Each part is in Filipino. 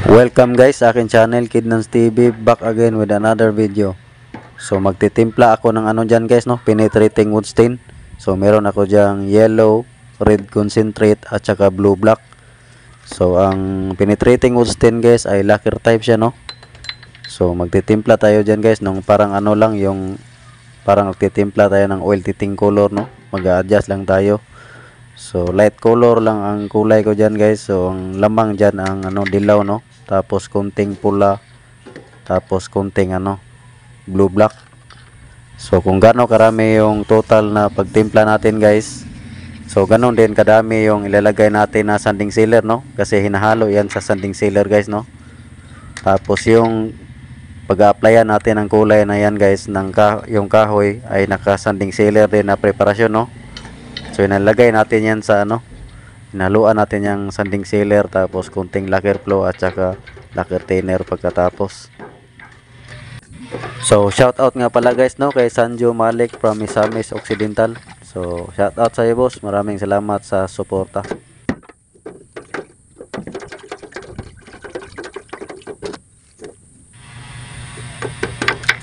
Welcome guys sa akin channel, Kidnans TV, back again with another video. So magtitimpla ako ng ano dyan guys, no, penetrating wood stain. So meron ako dyang yellow, red concentrate at saka blue black. So ang penetrating wood stain guys ay lacquer type siya, no. So magtitimpla tayo dyan guys nung parang ano lang, yung parang magtitimpla tayo ng oil tinting color, no. Mag-a-adjust lang tayo. So light color lang ang kulay ko dyan guys. So ang lamang dyan ang ano, dilaw, no. Tapos konting pula, tapos konting ano, blue black. So kung gaano karami yung total na pagtimpla natin guys, so ganon din kadami yung ilalagay natin na sanding sealer, no, kasi hinahalo yan sa sanding sealer guys, no. Tapos yung pag-a-applyan natin ang kulay na yan guys, yung kahoy ay naka sanding sealer din na preparasyon, no. So inalagay natin yan sa ano, hinaluan natin yung sanding sealer, tapos kunting lacquer flow at saka lacquer thinner pagkatapos. So shout out nga pala guys, no, kay Sanjo Malik from Misamis Occidental. So shout out sa iyo boss, maraming salamat sa suporta.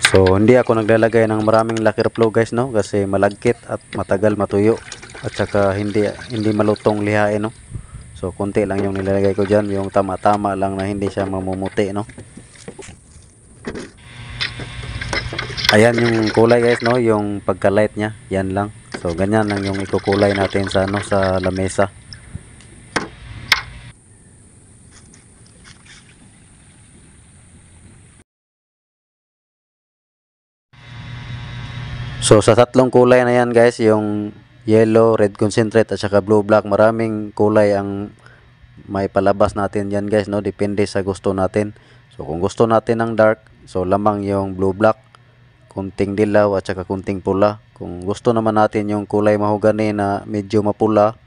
So hindi ako naglalagay ng maraming lacquer flow guys, no, kasi malagkit at matagal matuyo at saka hindi malutong lihain, no. So konti lang yung nilalagay ko dyan, yung tama-tama lang na hindi siya mamumuti, no. Ayan yung kulay guys, no, yung pagka-light nya, yan lang. So ganyan lang yung ikukulay natin sa ano, sa lamesa. So sa tatlong kulay na yan guys, yung yellow, red concentrate at saka blue black, maraming kulay ang may palabas natin yan guys, no, depende sa gusto natin. So kung gusto natin ng dark, so lamang yung blue black, kunting dilaw at saka kunting pula. Kung gusto naman natin yung kulay mahogani na medyo mapula,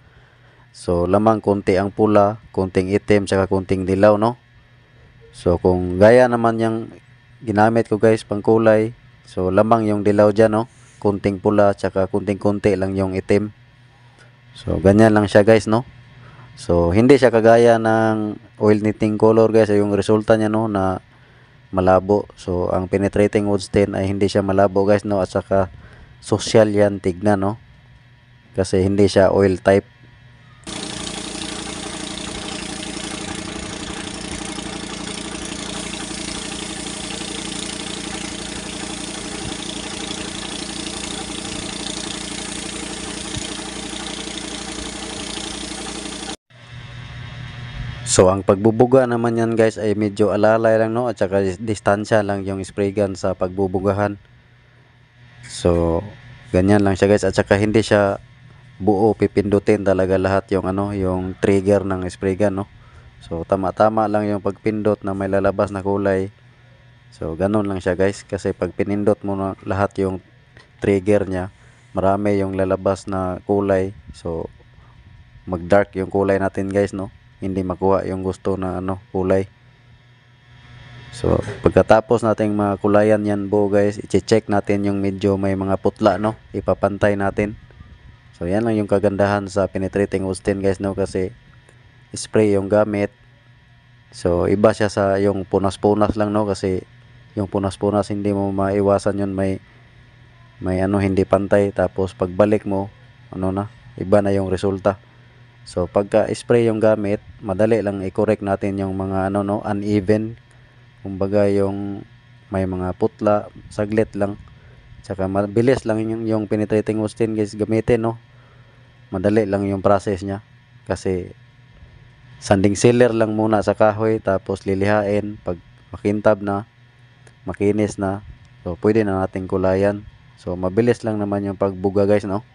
so lamang kunti ang pula, kunting itim saka kunting dilaw, no. So kung gaya naman yung ginamit ko guys pang kulay, so lamang yung dilaw dyan, no, kunting pula tsaka kunting-kunti lang yung itim. So ganyan lang siya guys, no. So hindi siya kagaya ng oil tinting color guys, yung resulta niya, no, na malabo. So ang penetrating wood stain ay hindi siya malabo guys, no, at saka social yan tignan, no, kasi hindi siya oil type. So ang pagbubuga naman yan guys ay medyo alalay lang, no, at saka distansya lang yung spray gun sa pagbubugahan. So ganyan lang siya guys, at saka hindi siya buo pipindutin talaga lahat yung ano, yung trigger ng spray gun, no. So tama-tama lang yung pagpindot na may lalabas na kulay. So ganun lang siya guys, kasi pag pinindot mo na lahat yung trigger niya, marami yung lalabas na kulay. So mag-dark yung kulay natin guys, no, hindi makuha yung gusto na ano, kulay. So pagkatapos nating makulayan yan buo guys, i-check natin yung medyo may mga putla, no, ipapantay natin. So yan lang yung kagandahan sa penetrating wood stain guys, no, kasi spray yung gamit. So iba siya sa yung punas-punas lang, no, kasi yung punas-punas hindi mo maiwasan yun, may ano, hindi pantay, tapos pagbalik mo ano na, iba na yung resulta. So pagka spray yung gamit, madali lang i-correct natin yung mga ano, no, uneven, kumbaga yung may mga putla, saglit lang. Tsaka mabilis lang yung penetrating wood stain guys gamitin, no. Madali lang yung process niya, kasi sanding sealer lang muna sa kahoy, tapos lilihain. Pag makintab na, makinis na, so pwede na nating kulayan. So mabilis lang naman yung pagbuga guys, no.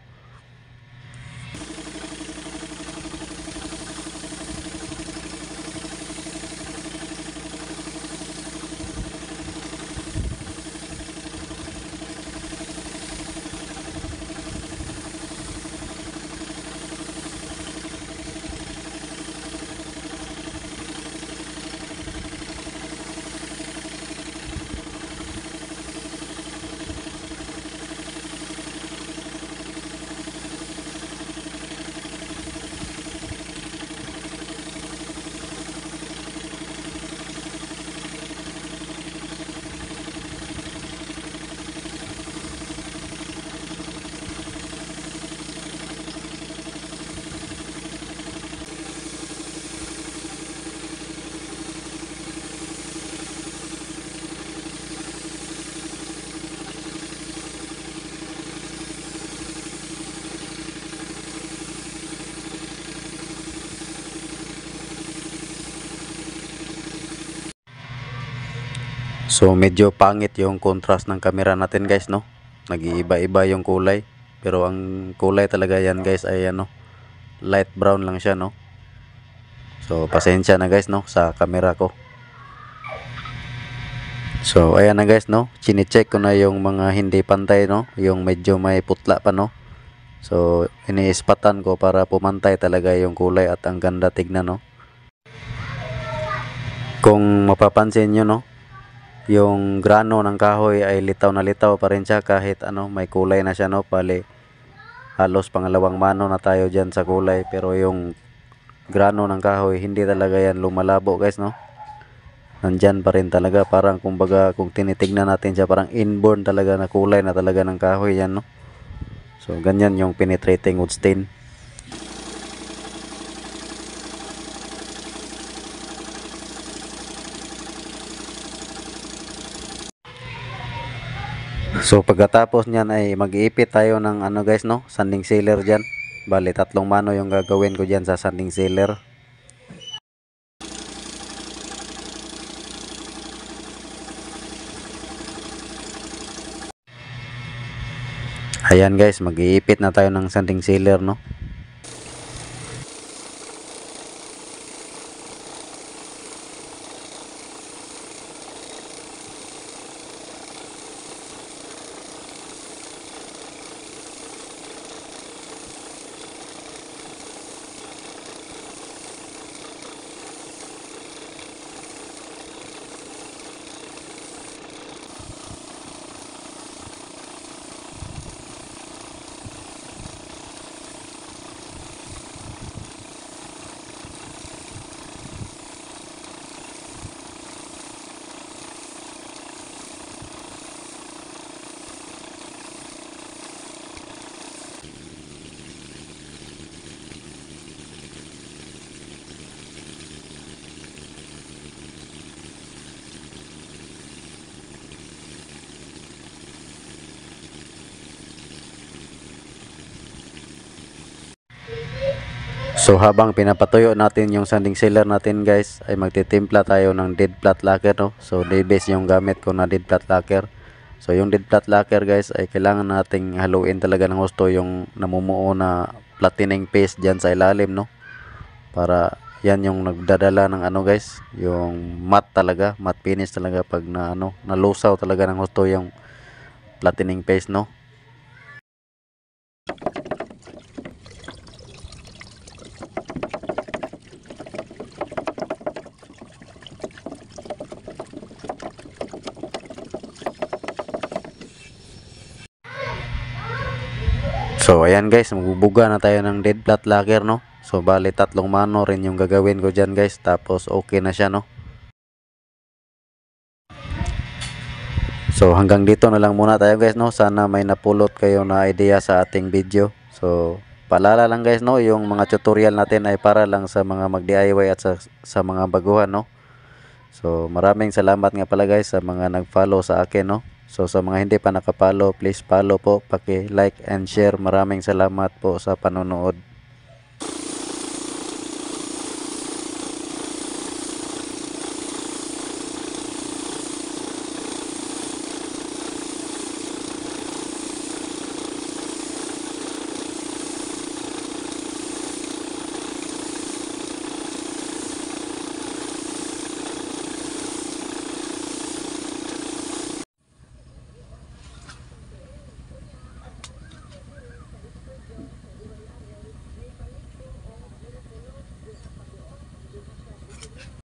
So medyo pangit yung contrast ng camera natin guys, no? Nag-iiba-iba yung kulay. Pero ang kulay talaga yan guys ay ano, light brown lang siya, no? So pasensya na guys, no, sa camera ko. So ayan na guys, no, chine-check ko na yung mga hindi pantay, no, yung medyo may putla pa, no. So iniispatan ko para pumantay talaga yung kulay at ang ganda tignan, no. Kung mapapansin nyo, no, yung grano ng kahoy ay litaw na litaw pa rin siya kahit ano may kulay na siya, no. Bali halos pangalawang mano na tayo dyan sa kulay, pero yung grano ng kahoy hindi talaga yan lumalabo guys, no. Nandyan pa rin talaga, parang kumbaga kung tinitignan natin siya parang inborn talaga na kulay na talaga ng kahoy yan, no. So ganyan yung penetrating wood stain. So pagkatapos niyan ay mag-iipit tayo ng ano guys, no, sanding sealer dyan. Bali 3 mano yung gagawin ko dyan sa sanding sealer. Ayan guys, mag-iipit na tayo ng sanding sealer, no. So habang pinapatuyo natin yung sanding sealer natin guys, ay magtitimpla tayo ng dead flat lacquer, no. So D-base yung gamit ko na dead flat lacquer. So yung dead flat lacquer guys ay kailangan nating haluin talaga ng gusto yung namumuo na flattening paste dyan sa ilalim, no. Para yan yung nagdadala ng ano guys, yung matte talaga, matte finish talaga pag na ano, nalusaw talaga ng gusto yung flattening paste, no. So ayan guys, magbubuga na tayo ng dead flat lacquer, no. So bali 3 mano rin yung gagawin ko dyan guys, tapos okay na siya, no. So hanggang dito na lang muna tayo guys, no. Sana may napulot kayo na idea sa ating video. So paalala lang guys, no, yung mga tutorial natin ay para lang sa mga mag-DIY at sa mga baguhan, no. So maraming salamat nga pala guys sa mga nag-follow sa akin, no. So sa mga hindi pa nakapollow, please follow po, paki-like and share. Maraming salamat po sa panonood.